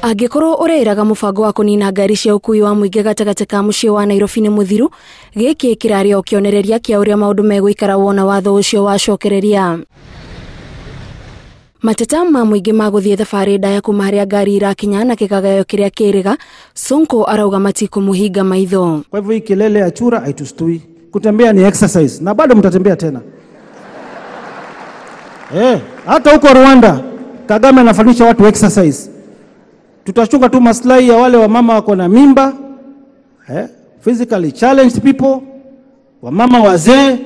Angĩkorwo ũreĩraga mũbango wa kunina ngari cia ukui wa muingi gatagati ka mucii wa Nairobi nĩ muthiru, gĩkĩ kĩrarĩ o kĩonereria kĩa ũrĩa maũndũ megũikara wona watho ũcio wacokereria. Mateta ma muingi magũthiĩ thabarĩ ndaya kuma harĩa ngari irakinya na kĩgagayo kĩrĩa kĩrĩga, Sonko arauga matikũmũhinga maitho. Kwa hivyo kelele ya chura haitustui. Kutembea ni exercise na bado mtatembea tena. Hata huko Rwanda Kagame anafanyisha watu exercise. Tutachunga tu maslahi ya wale wamama wako na mimba, physically challenged people, wamama wazee,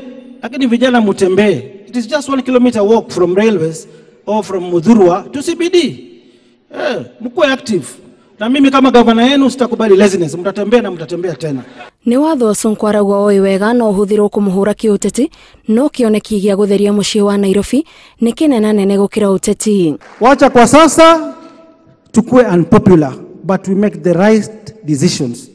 lakini vijana mutembee. It is just 1 kilometer walk from railways or from Mudhurwa to CBD. Mkuwe active. Na mimi kama gavana yenu sitakubali laziness, mtatembea na mtatembea tena. Nĩ watho Sonko arauga oi wega no ũhũthĩrwo kũmũhũra kĩũteti, no kĩoneki gĩa gũtheria mucii wa Nairobi nĩ kĩnene nene gũkĩra ũteti. Wacha kwa sasa tukue unpopular, but we make the right decisions.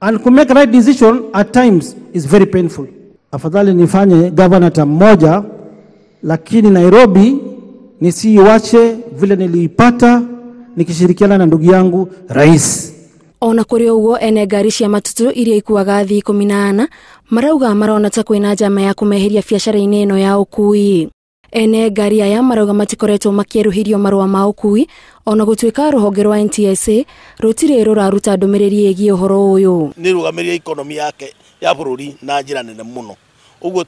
And to make right decision at times is very painful. Afadhali nifanye governor term moja, lakini Nairobi nisiiwache vile niliipata nikishirikiana na ndugu yangu rais. Ona kuri uguo ene ngari cia matatu iria ikuaga thii 14 marauga marona ta kwina njaama ya kweheria biacara-ini ino ya ukui. Ene ngari aya marauga matikoretwo makieruhirio marua ma ukui, ona gũtuĩka rũhonge rwa NTSA rũtirĩ rũraruta ndũmĩrĩri ĩgiĩ ũhoro ũyũ. Nĩ rũgamĩrĩria ikonomi yake ya bũrũri na njĩra nene mũno. Ũguo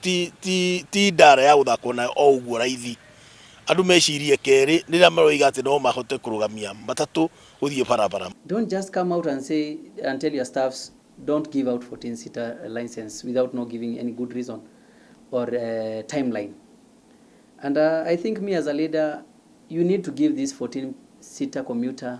ti ndara ya gũthakwo na o ũguo raithi. Andu mecirie kerĩ rĩrĩa maroiga atĩ no mahote kũrũgamia matatu gũthiĩ barabara. Don't just come out and say and tell your staffs don't give out 14-seater license without not giving any good reason or timeline. And I think me as a leader, you need to give this 14-seater commuter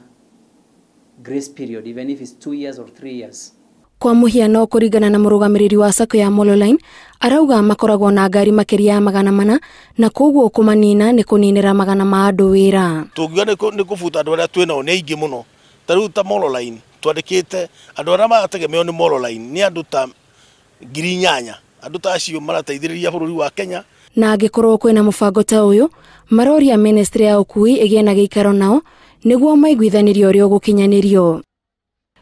grace period, even if it's 2 years or 3 years. Kwa muhiano kũringana na mũrũgamĩrĩri wa sako ya Molo Line, arauga makoragwo na ngari makĩria ya 400 na koguo kũmanina nĩ kũninĩra 100 ma andũ wĩra. Tũngiuga nĩ kũbuta andũ arĩa twĩnao nĩ aingĩ mũno. Tarĩu ta Molo Line twandĩkĩte andũ arĩa magategemeo nĩ Molo Line nĩ andũ ta 8,000. Andũ ta acio marateithĩrĩria bũrũri wa Kenya. Na angĩkorwo kwĩna mũbango ta ũyũ, maroria ministry ya ukui ĩgĩe na gĩikaro nao nĩguo maiguithanĩrio ũrĩa ũgũkinyanĩrio.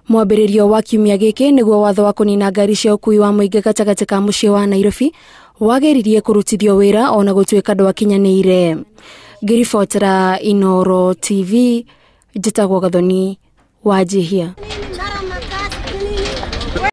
Mwambĩrĩrio wa kiumia gĩkĩ nĩguo watho wa kunina ngari cia ukui wa muingi gatagati ka mucii wa Nairobi wageririe kũrutithio wĩra ona gũtuĩka ndwakinyanĩire. Ngĩribotera Inooro TV, njĩtagwo Gathoni wa Jihia.